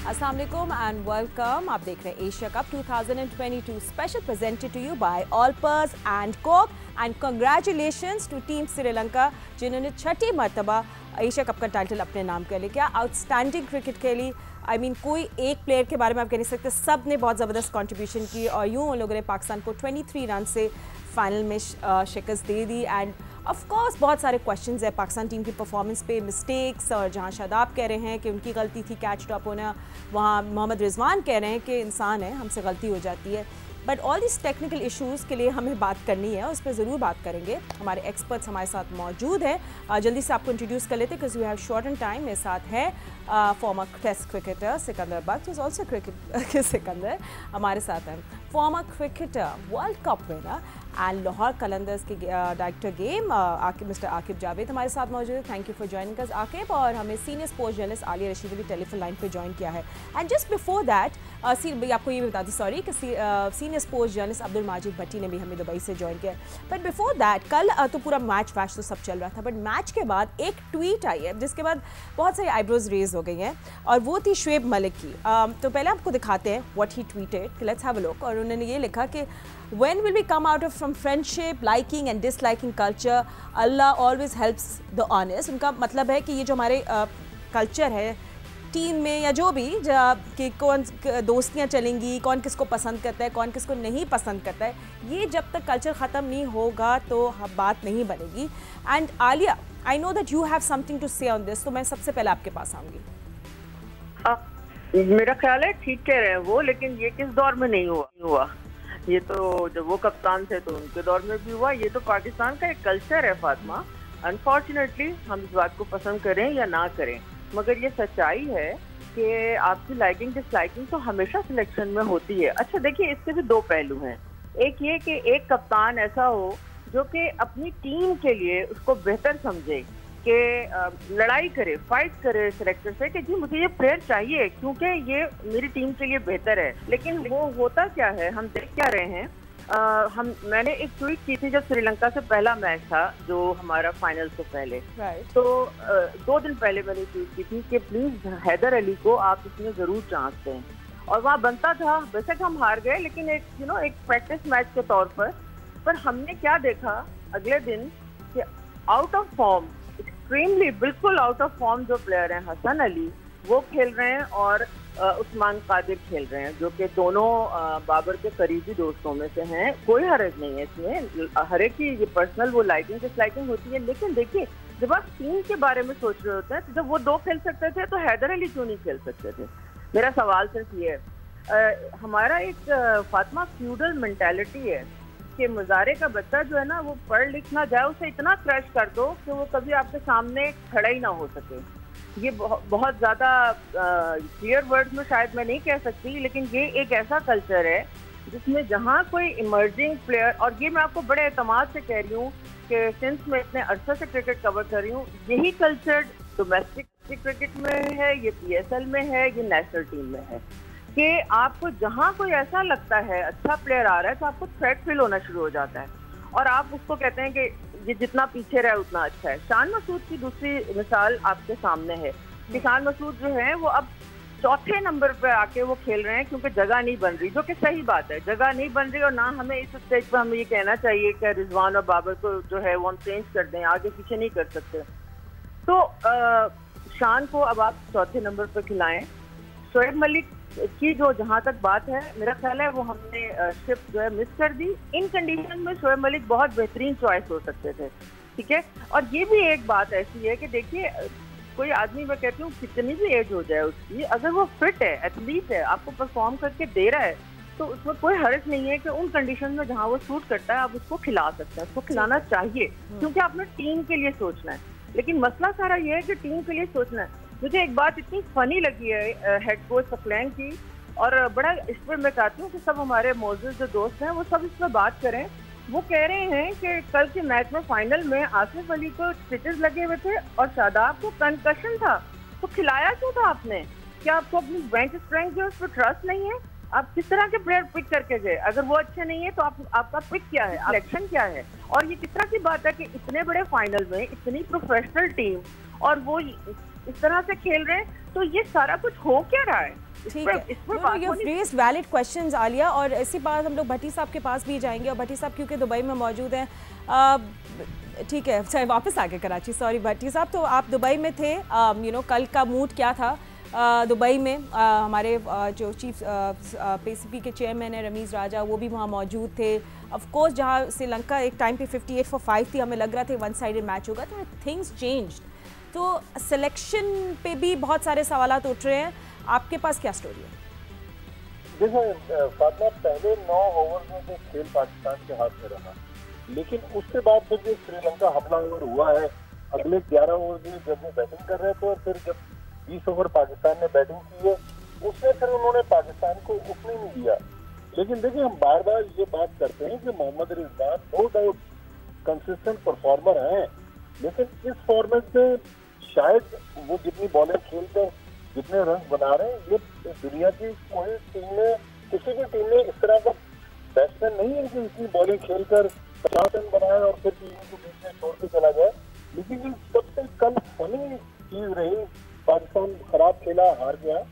अस्सलाम वालेकुम and welcome. आप देख रहे हैं Asia Cup 2022 special presented to you by Allpers and Coke and congratulations to team Sri Lanka जिन्होंने छठी मरतबा एशिया कप का टाइटल अपने नाम कर लिया। क्या आउटस्टैंडिंग क्रिकेट खेली। आई मीन कोई एक प्लेयर के बारे में आप कह नहीं सकते, सब ने बहुत ज़बरदस्त कंट्रीब्यूशन की और यूँ उन लोगों ने पाकिस्तान को 23 रन से फाइनल में शिकस्त दे दी। एंड ऑफ कोर्स बहुत सारे क्वेश्चंस है पाकिस्तान टीम की परफॉर्मेंस पे, मिस्टेक्स, और जहाँ शादाब कह रहे हैं कि उनकी गलती थी कैच ड्रॉप होना, वहाँ मोहम्मद रिजवान कह रहे हैं कि इंसान है, हमसे गलती हो जाती है। But all this technical issues के लिए हमें बात करनी है, उस पर ज़रूर बात करेंगे। हमारे एक्सपर्ट्स हमारे साथ मौजूद हैं। जल्दी से आपको इंट्रोड्यूस कर लेते हैं because we have short and time. मेरे साथ है former test cricketer Sikandar Bakhsh, is also cricket Sikandar हमारे साथ हैं। Former cricketer, world cup winner and Lahore Qalandars के director game mister Aqib Javed हमारे साथ मौजूद है। Thank you for joining us Aqib. और हमें senior sports journalist Alia Rasheed ने भी टेलीफोन लाइन पे ज्वाइन किया है। एंड जस्ट बिफोर दैट आपको ये भी बता दी सॉरी कि senior sports journalist Abdul Majid Bhatti ने भी हमें दुबई से ज्वाइन किया। बट बिफोर दैट कल तो पूरा मैच तो सब चल रहा था, बट मैच के बाद एक ट्वीट आई है जिसके बाद बहुत सारी आईब्रोज रेज हो गई हैं और वो थी शुएब मलिक की। तो पहले आपको दिखाते हैं what he tweeted, let's have a look. और उन्होंने ये लिखा कि When will we come out from friendship, liking and disliking culture? Allah always helps the honest. उनका मतलब है कि ये जो हमारे कल्चर है टीम में या जो भी कि कौन दोस्तियाँ चलेंगी, कौन किसको पसंद करता है, कौन किसको नहीं पसंद करता है, ये जब तक कल्चर ख़त्म नहीं होगा तो बात नहीं बनेगी। And Alia, I know that you have something to say on this, तो मैं सबसे पहले आपके पास आऊँगी। मेरा ख्याल है ठीक कह रहे हैं वो, लेकिन ये किस दौर में नहीं हुआ। ये तो जब वो कप्तान थे तो उनके दौर में भी हुआ। ये तो पाकिस्तान का एक कल्चर है फातिमा। अनफॉर्चुनेटली हम इस बात को पसंद करें या ना करें, मगर ये सच्चाई है कि आपकी लाइकिंग डिसलाइकिंग तो हमेशा सिलेक्शन में होती है। अच्छा देखिए, इसके भी दो पहलू हैं। एक ये कि एक कप्तान ऐसा हो जो कि अपनी टीम के लिए उसको बेहतर समझे, कि लड़ाई करे, फाइट करे सिलेक्टर से कि जी मुझे ये प्लेयर चाहिए क्योंकि ये मेरी टीम के लिए बेहतर है। लेकिन वो होता क्या है, हम देख क्या रहे हैं। मैंने एक ट्वीट की थी जब श्रीलंका से पहला मैच था जो हमारा फाइनल से पहले, तो 2 दिन पहले मैंने ट्वीट की थी कि प्लीज हैदर अली को आप इसमें जरूर चांस दें। और वहाँ बनता था, बेशक हम हार गए, लेकिन एक प्रैक्टिस मैच के तौर पर हमने क्या देखा अगले दिन कि आउट ऑफ फॉर्म, एक्सट्रीमली बिल्कुल आउट ऑफ फॉर्म जो प्लेयर हैं हसन अली, वो खेल रहे हैं और उस्मान कादिर खेल रहे हैं, जो कि दोनों बाबर के करीबी दोस्तों में से हैं। कोई हर्ज नहीं है इसमें, हर एक की ये पर्सनल वो लाइकिंग डिसलाइकिंग होती है। लेकिन देखिए, जब आप टीम के बारे में सोच रहे होते हैं तो जब वो 2 खेल सकते थे तो हैदर अली क्यों नहीं खेल सकते थे? मेरा सवाल सिर्फ ये है। हमारा एक फातिमा फ्यूडल मेंटालिटी है कि मुजारे का बच्चा जो है ना, वो पढ़ लिख ना जाए, उसे इतना क्रश कर दो कि वो कभी आपके सामने खड़ा ही ना हो सके। ये बहुत ज़्यादा क्लियर वर्ड्स में शायद मैं नहीं कह सकती, लेकिन ये एक ऐसा कल्चर है जिसमें जहाँ कोई इमर्जिंग प्लेयर, और ये मैं आपको बड़े एतमाद से कह रही हूँ कि सिंस मैं इतने अरसे से क्रिकेट कवर कर रही हूँ, यही कल्चर डोमेस्टिक क्रिकेट में है, ये PSL में है, ये नेशनल टीम में है कि आपको जहाँ कोई ऐसा लगता है अच्छा प्लेयर आ रहा है तो आपको थ्रेट फील होना शुरू हो जाता है और आप उसको कहते हैं कि ये जितना पीछे रहे उतना अच्छा है। शान मसूद की दूसरी मिसाल आपके सामने है कि शान मसूद जो है वो अब 4थे नंबर पे आके वो खेल रहे हैं क्योंकि जगह नहीं बन रही, जो कि सही बात है, जगह नहीं बन रही। और ना हमें इस स्टेज पर हमें ये कहना चाहिए कि रिजवान और बाबर को जो है वो हम चेंज कर दें, आगे पीछे नहीं कर सकते। तो शान को अब आप 4थे नंबर पर खिलाएं। शुएब मलिक की जो जहाँ तक बात है, मेरा ख्याल है वो हमने शिफ्ट जो है मिस कर दी। इन कंडीशन में शुएब मलिक बहुत बेहतरीन चॉइस हो सकते थे, ठीक है। और ये भी एक बात ऐसी है कि देखिए, कोई आदमी, मैं कहती हूँ कितनी भी एज हो जाए उसकी, अगर वो फिट है, एथलीट है, आपको परफॉर्म करके दे रहा है, तो उसमें कोई हर्ज नहीं है कि उन कंडीशन में जहाँ वो सूट करता है आप उसको खिला सकते हैं, उसको खिलाना चाहिए, क्योंकि आपने टीम के लिए सोचना है। लेकिन मसला सारा ये है कि टीम के लिए सोचना है। मुझे एक बात इतनी फनी लगी है हेड कोच सकलैन की, और बड़ा इस पर मैं चाहती हूँ कि सब हमारे मौजूद जो दोस्त हैं वो सब इस पर बात करें। वो कह रहे हैं कि कल के मैच में फाइनल में आसिफ अली को स्टिचेस लगे हुए थे और शादाब को कंकशन था, तो खिलाया क्यों था आपने? क्या आपको अपनी बेंच स्ट्रेंथ जो है उस पर ट्रस्ट नहीं है? आप किस तरह के प्लेयर पिक करके गए? अगर वो अच्छे नहीं है तो आपका पिक क्या है, सिलेक्शन क्या है? और ये किस तरह की बात है कि इतने बड़े फाइनल में इतनी प्रोफेशनल टीम और वो इस तरह से खेल रहे हैं, तो ये सारा कुछ हो क्या रहा है? ठीक है, you raised valid questions Alia, और इसी बात हम लोग भट्टी साहब के पास भी जाएंगे। और भट्टी साहब क्योंकि दुबई में मौजूद हैं, ठीक है, चाहे वापस आके कराची, सॉरी भट्टी साहब, तो आप दुबई में थे, कल का मूड क्या था दुबई में? हमारे जो चीफ पीसीबी के चेयरमैन है रमीज़ राजा, वो भी वहाँ मौजूद थे। ऑफ कोर्स जहाँ श्रीलंका एक टाइम पे 58 for 5 थी, हमें लग रहा था वन साइडेड मैच होगा, तो थिंग्स चेंज्ड। तो सिलेक्शन पे भी बहुत सारे सवालात उठ रहे हैं, आपके पास क्या स्टोरी है? देखो फातिमा, पहले 9 ओवर में जो खेल पाकिस्तान के हाथ में रहा, लेकिन उसके बाद फिर जो श्रीलंका हमलावर हुआ है, अगले 11 ओवर में जब वो बैटिंग कर रहे थे और फिर जब 20 ओवर पाकिस्तान ने बैटिंग की है, उसमें फिर उन्होंने पाकिस्तान को उठने नहीं दिया। लेकिन देखिए, हम बार बार ये बात करते हैं कि Mohammad Rizwan no doubt consistent performer हैं, लेकिन इस फॉर्मेट में शायद वो जितनी बॉलें खेलकर जितने रन बना रहे हैं, ये दुनिया की कोई टीम में, किसी भी टीम में इस तरह का बैट्समैन नहीं है कि इतनी बॉलिंग खेलकर 50 रन बनाए और फिर टीम को बीच में छोड़ के चला जाए। लेकिन सबसे कल फनी चीज रही, पाकिस्तान खराब खेला, हार गया,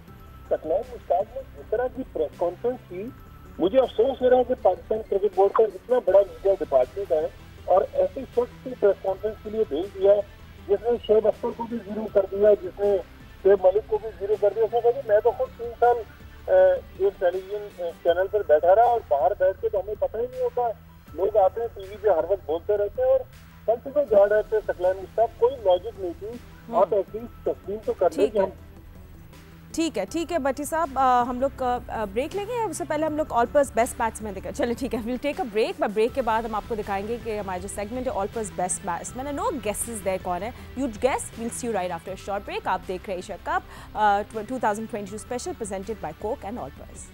सकलैन मुश्ताक ने इस तरह की प्रेस कॉन्फ्रेंस की। मुझे अफसोस हो रहा है कि पाकिस्तान क्रिकेट बोर्ड का इतना बड़ा मीडिया डिपार्टमेंट है और ऐसे शख्स की प्रेस कॉन्फ्रेंस के लिए भेज दिया जिसने शोएब अख्तर को भी जीरो कर दिया, जिसने शोएब मलिक को भी जीरो कर दिया। उसने कहा मैं तो खुद 3 साल एक टेलीविजन चैनल पर बैठा रहा और बाहर बैठ के तो हमें पता ही नहीं होता, लोग आते हैं टीवी पे हर वक्त बोलते रहते हैं और कल सुबह जा रहे थे सकलैन मुश्ताक, कोई लॉजिक नहीं थी। आप एटलीस्ट तस्लीम तो कर लें कि हम ठीक है भट्टी साहब, हम लोग ब्रेक लेंगे, उससे पहले हम लोग ऑलपर्स बेस्ट बैट्समैन दिखा, चलिए ठीक है, विल टेक अ ब्रेक। पर ब्रेक के बाद हम आपको दिखाएंगे कि हमारा जो सेगमेंट है Allpers best batsman, no guesses there कौन है, you guess, will see you right after a short break. आप देख रहे हैं Asia Cup 2022 special presented by Coke and Allpers.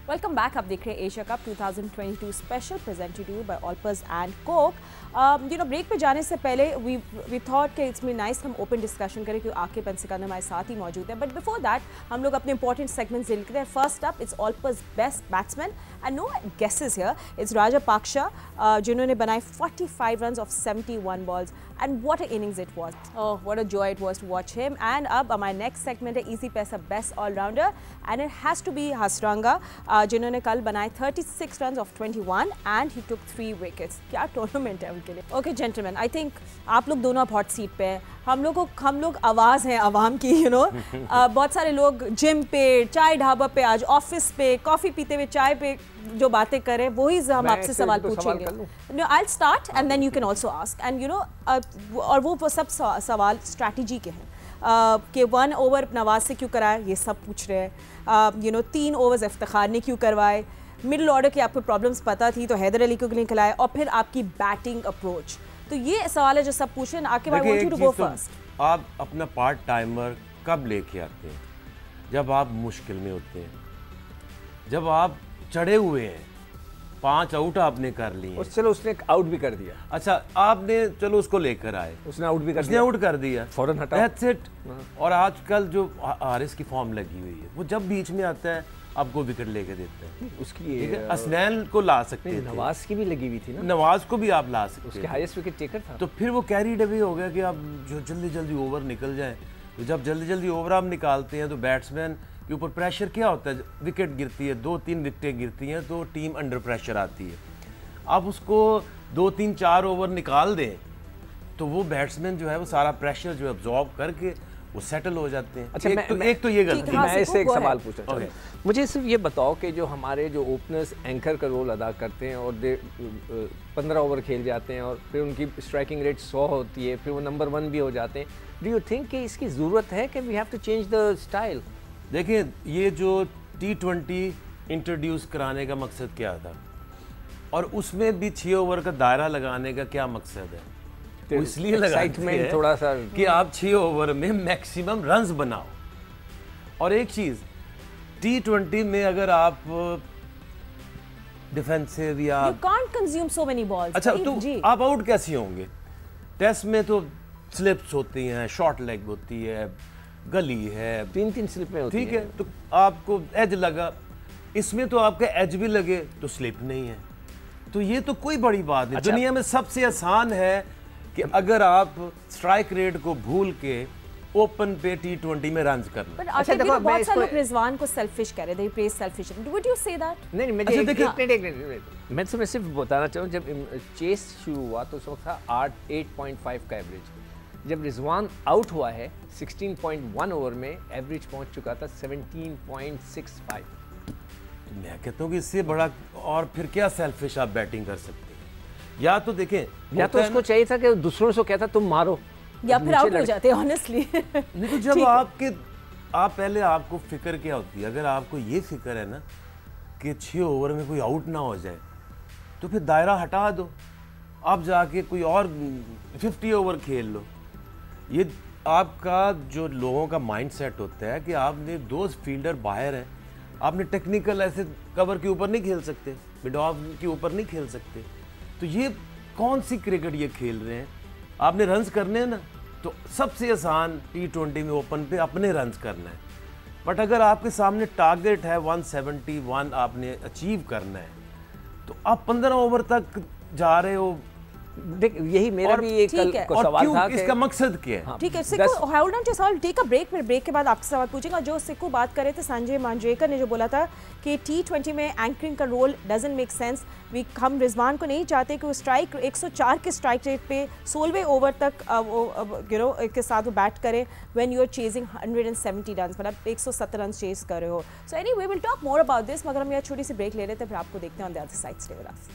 Welcome back, आप देख रहे हैं Asia Cup 2022 special presented you by Allpers and Coke. Break पे जाने से पहले वी थॉट कि इट्स मी नाइस हम ओपन डिस्कशन करें, क्योंकि आके पंसिकंद हमारे साथ ही मौजूद है। बट बिफोर दैट हम लोग अपने इंपॉर्टेंट सेगमेंट्स देखते हैं। First up it's Olpers best batsman and no guesses here, it's Rajapaksa, जिन्होंने बनाए 45 run off 71 balls and what a innings it was, what a joy it was to watch him. And अब हमारा next segment है Easypaisa best allrounder and it has to be Hasaranga, जिन्होंने कल बनाए 36 run off 21 and he took 3 wickets. क्या tournament है उनके लिए। ओके जेंटलमैन, आई थिंक आप लोग दोनों अब हॉट सीट पे हैं, हम लोग आवाज़ हैं आवाम की, बहुत सारे लोग जिम पे, चाय ढाबा पे, आज ऑफिस पे कॉफ़ी पीते हुए चाय पे जो बातें करें वही हम आपसे सवाल पूछेंगे। No, I will start and then you can also ask and और वो सब सवाल स्ट्रैटेजी के हैं कि 1 ओवर नवाज से क्यों कराए, ये सब पूछ रहे हैं। 3 ओवर्स इफ्तिखार ने क्यों करवाए, मिडिल ऑर्डर की आपको प्रॉब्लम्स पता थी तो हैदर अली को नहीं खिलाए, और फिर आपकी बैटिंग अप्रोच। तो ये सवाल है जो सब पूछ रहे हैं। Okay I want you to go first. आप अपना पार्ट टाइमर कब लेके आते हैं? जब आप मुश्किल में होते हैं, जब आप चढ़े हुए हैं, 5 आउट आपने कर लिए, चलो उसने आउट भी कर दिया, अच्छा आपने चलो उसको लेकर आए, उसने आउट भी कर उसने दिया, आउट कर दिया, फौरन हटा, दैट्स इट। और आजकल जो हारिस की फॉर्म लगी हुई है, वो जब बीच में आता है आपको विकेट लेके देता है। उसकी असनैन को ला सकते थे, नवाज की भी लगी हुई थी ना, नवाज को भी आप ला सकते, उसके हाईएस्ट विकेट टेकर था। तो फिर वो कैरी डबी हो गया कि आप जो जल्दी जल्दी ओवर निकल जाए। तो जब जल्दी जल्दी ओवर आप निकालते हैं तो बैट्समैन के ऊपर प्रेशर क्या होता है, विकेट गिरती है, 2-3 विकेटें गिरती हैं तो टीम अंडर प्रेशर आती है। आप उसको 2-3-4 ओवर निकाल दें तो वो बैट्समैन जो है वो सारा प्रेशर जो एब्जॉर्ब करके वो सेटल हो जाते हैं। अच्छा, एक तो ये गलती। मैं इससे एक सवाल पूछना चाहूँ, मुझे सिर्फ ये बताओ कि जो हमारे जो ओपनर्स एंकर का रोल अदा करते हैं और 15 ओवर खेल जाते हैं और फिर उनकी स्ट्राइकिंग रेट 100 होती है, फिर वो नंबर 1 भी हो जाते हैं, डू यू थिंक कि इसकी ज़रूरत है कि we have to change the style? देखिए, ये जो T20 इंट्रोड्यूस कराने का मकसद क्या था और उसमें भी 6 ओवर का दायरा लगाने का क्या मकसद है? वो इसलिए लगाते हैं थोड़ा सा कि आप 6 ओवर में मैक्सिमम रन्स बनाओ। और एक चीज T20 में अगर आप डिफेंसिव या you can't consume so many balls, अच्छा तो आप आउट कैसे होंगे? टेस्ट में तो स्लिप्स होती हैं, शॉर्ट लेग होती है, गली है, 3-3 स्लिप में होती है, ठीक है, तो आपको एज लगा, इसमें तो आपका एज भी लगे तो स्लिप नहीं है, तो ये तो कोई बड़ी बात नहीं। अच्छा। दुनिया में सबसे आसान है कि अगर आप स्ट्राइक रेट को भूल के ओपन पे T20 में रन करना। पर अच्छा देखो बहुत सारे लोग रिजवान को सेल्फिश कह रहे थे, praise selfish, would you say that? नहीं मैं मैं सिर्फ बताना चाहूँ, जब चेस शुरू हुआ तो उस वक्त था 8.5 का एवरेज। जब रिजवान आउट हुआ है 16.1 ओवर में एवरेज पहुंच चुका था 17.65। तो मैं कहता हूँ कि इससे बड़ा और फिर क्या सेल्फिश आप बैटिंग कर सकते हैं? या तो देखें, या तो उसको चाहिए था कि दूसरों से कहता तुम मारो, या फिर आउट हो जाते ऑनेस्टली। नहीं तो जब आप पहले आपको फिक्र क्या होती है, अगर आपको ये फिक्र है ना कि 6 ओवर में कोई आउट ना हो जाए तो फिर दायरा हटा दो, आप जाके कोई और 50 ओवर खेल लो। ये आपका जो लोगों का माइंडसेट होता है कि आपने 2 फील्डर बाहर हैं, आपने टेक्निकल ऐसे कवर के ऊपर नहीं खेल सकते, मिड ऑफ के ऊपर नहीं खेल सकते, तो ये कौन सी क्रिकेट ये खेल रहे हैं? आपने रन्स करने हैं ना, तो सबसे आसान T20 में ओपन पे अपने रन्स करना है। बट अगर आपके सामने टारगेट है 171 आपने अचीव करना है, तो आप 15 ओवर तक जा रहे हो। देख यही मेरा भी एक को सवाल था कि इसका मकसद क्या है? ठीक है सिक्कू, होल्ड ऑन टू सवाल, टेक अ ब्रेक, फिर ब्रेक के बाद आपसे सवाल पूछेंगे। जो सिक्कू बात कर रहे थे, संजय मांजरेकर ने जो बोला था कि T20 में एंकरिंग का रोल डजंट मेक सेंस, हम रिजवान को नहीं चाहते कि वो स्ट्राइक 104 के स्ट्राइक रेट पे 16वें ओवर तक के साथ वो बैट करे when you are chasing 170 run, मतलब 170 रन चेज कर रहे हो। So anyway we will talk more about this, मगर हम यहाँ छोटी सी ब्रेक ले लेते हैं, फिर आपको देखते हैं on the other side. Stay with us.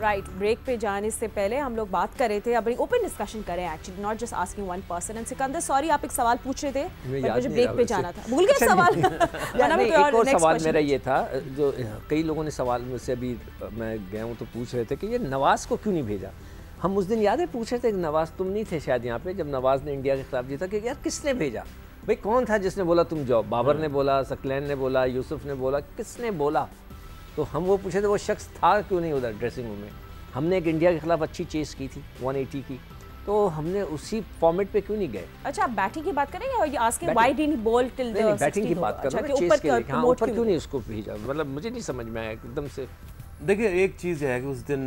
Right, break पे जाने से पहले हम लोग बात कर रहे थे, अब ओपन डिस्कशन करें actually, not just asking one person. And Sikandar sorry, आप एक सवाल पूछ रहे थे, मुझे ब्रेक पे जाना था, भूल गए सवाल। एक और सवाल मेरा ये था, जो कई लोगों ने सवाल मुझसे अभी मैं गया हूँ तो पूछ रहे थे कि ये नवाज़ को क्यों नहीं भेजा। हम उस दिन याद है पूछ रहे थे, नवाज़ तुम नहीं थे शायद यहाँ पे जब नवाज़ ने इंडिया के खिलाफ जीता, कि यार किसने भेजा भाई, कौन था जिसने बोला तुम जाओ? बाबर ने बोला, सकलैन ने बोला, यूसुफ ने बोला, किसने बोला? तो हम वो पूछे थे वो शख्स था क्यों नहीं उधर ड्रेसिंग रूम में। हमने एक इंडिया के खिलाफ अच्छी चेस की थी 180 की, तो हमने उसी फॉर्मेट पे क्यों नहीं गए? अच्छा, आप बैटिंग की बात करें या asking why didn't he ball till the 60? Batting की बात कर रहा हूं, चेस के लिए। हां, ऊपर क्यों नहीं उसको भेजा? मतलब मुझे नहीं समझ में आया एकदम से। देखिए एक चीज़ है कि उस दिन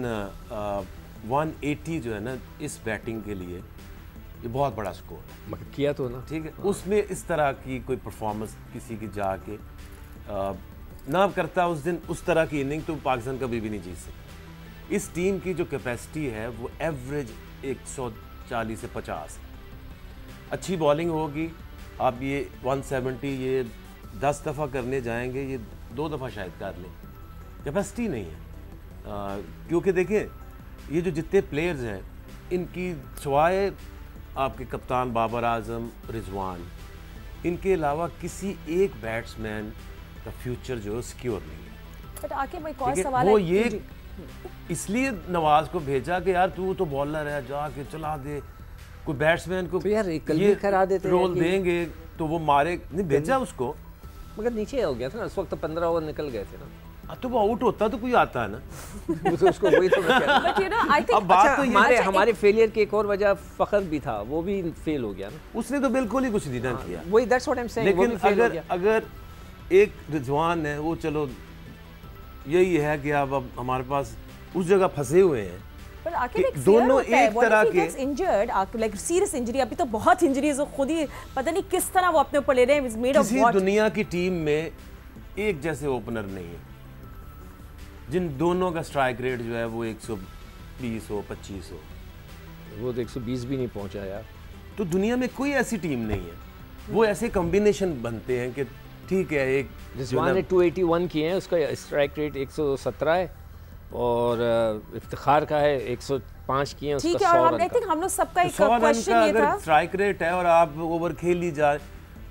180 जो है ना, इस बैटिंग के लिए ये बहुत बड़ा स्कोर है, किया तो ना, ठीक है। उसमें इस तरह की कोई परफॉर्मेंस किसी की जाके ना करता उस दिन, उस तरह की इनिंग तो पाकिस्तान कभी भी नहीं जीत सकता। इस टीम की जो कैपेसिटी है वो एवरेज 140 से 50 है। अच्छी बॉलिंग होगी, आप ये 170 ये 10 दफ़ा करने जाएंगे, ये 2 दफ़ा शायद कर लें, कैपेसिटी नहीं है। क्योंकि देखिए ये जो जितने प्लेयर्स हैं, इनकी सिवाय आपके कप्तान बाबर आजम, रिजवान, इनके अलावा किसी एक बैट्समैन का फ्यूचर जो है सिक्योर नहीं है। बट आके भाई कौन सवाल है, वो ये इसलिए नवाज को भेजा कि यार तू तो बॉलर है, जाके चला दे, कोई बैट्समैन को तो यार ये करा देते रोल देंगे तो वो मारे, नहीं भेजा उसको, मगर नीचे हो गया था ना उस वक्त, 15 ओवर निकल गए थे ना। तो वो आउट होता तो कोई आता है ना उसको वही तो but you know I think अब बात तो हमारे फेलियर की एक और वजह फखर भी था, वो भी फेल हो गया ना। उसने तो बिल्कुल ही कुछ नहीं किया, वही that's what I am saying. लेकिन अगर एक रिजवान है, वो चलो यही है कि अब हमारे पास उस जगह फंसे हुए हैं, पर आखिर एक दोनों एक तरह के इंजर्ड, लाइक सीरियस इंजरी, अभी तो बहुत इंजरीज, खुद ही पता नहीं किस तरह वो अपने ऊपर ले रहे हैं, मेड ऑफ व्हाट। दुनिया की टीम में एक जैसे ओपनर नहीं है, जिन दोनों का स्ट्राइक रेट जो है वो 120 हो, 25 हो, वो तो 120 भी नहीं पहुंचा यार। तो दुनिया में कोई ऐसी टीम नहीं है, वो ऐसे कॉम्बिनेशन बनते हैं कि ठीक है। एक रिजवान ने 281 किए हैं, उसका स्ट्राइक रेट 117 है, और इफ्तिखार का है 105 किए हैं, उसका 100 रन का। आई थिंक हम लोग सबका एक क्वेश्चन ये था, स्ट्राइक रेट है और आप ओवर खेल ली जाए,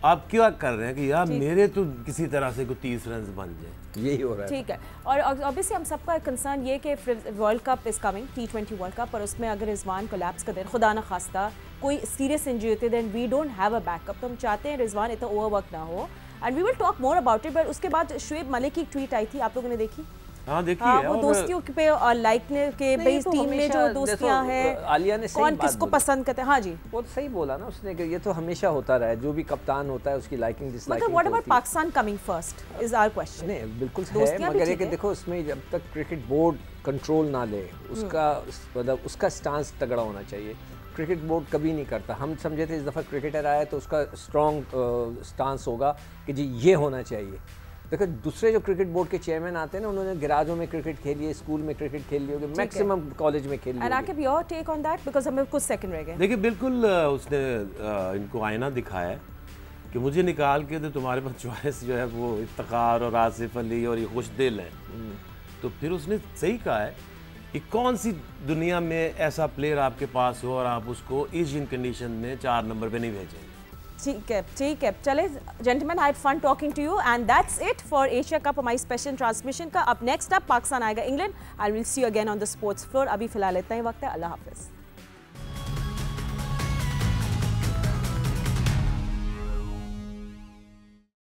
आप क्या कर रहे हैं कि यार मेरे तो किसी तरह से कोई 30 रन बन जाए, यही हो रहा है। ठीक है। और ऑब्वियसली हम सबका कंसर्न ये कि world cup is coming, T20 world cup, और उसमें अगर रिजवान कोलैप्स कर दे, खुदा ना खास्ता कोई सीरियस इंजरी होती है, then we don't have a backup. तो हम चाहते हैं रिजवान इतना ओवरवर्क ना हो, and we will talk more about it. But उसके बाद शुएब मलिक की ट्वीट आई थी, आप लोगों ने देखी? हाँ देखिए हाँ, वो दोस्तियों पे और लाइकने के बेस टीम में जो दोस्तियां हैं, आलिया ने कौन किसको पसंद करते हैं। हाँ जी, वो तो सही बोला ना उसने कि ये तो हमेशा होता रहा है, जो भी कप्तान होता है उसकी लाइकिंग डिसलाइकिंग। मतलब what about Pakistan coming first is our question. नहीं बिल्कुल है, मगर ये कि देखो उसमें जब तक क्रिकेट बोर्ड कंट्रोल ना ले उसका मतलब उसका स्टांस तगड़ा होना चाहिए। क्रिकेट बोर्ड कभी नहीं करता। हम समझे थे इस दफ़ा क्रिकेटर आया तो उसका स्ट्रॉन्ग स्टांस होगा कि जी ये होना चाहिए। देखो दूसरे जो क्रिकेट बोर्ड के चेयरमैन आते हैं ना, उन्होंने गैराजों में क्रिकेट खेली है, स्कूल में क्रिकेट खेल ली होगी, मैक्सिमम कॉलेज में खेली होगी। Aqib your take on that, because हमें कुछ सेकंड रह गए। देखिए बिल्कुल उसने इनको आईना दिखाया है कि मुझे निकाल के तो तुम्हारे पास चॉइस जो है वो इफ्तिखार और आसिफ अली और ये खुशदिल है। तो फिर उसने सही कहा है कि कौन सी दुनिया में ऐसा प्लेयर आपके पास हो और आप उसको एशियन कंडीशन में 4 नंबर पे नहीं भेजेंगे। ठीक है चले gentleman, I had fun talking to you and that's it for Asia cup हमारी स्पेशल ट्रांसमिशन का। अब नेक्स्ट अप पाकिस्तान आएगा England. I will see you again on the sports floor. अभी फिलहाल इतना ही वक्त है। अल्लाह हाफिज़।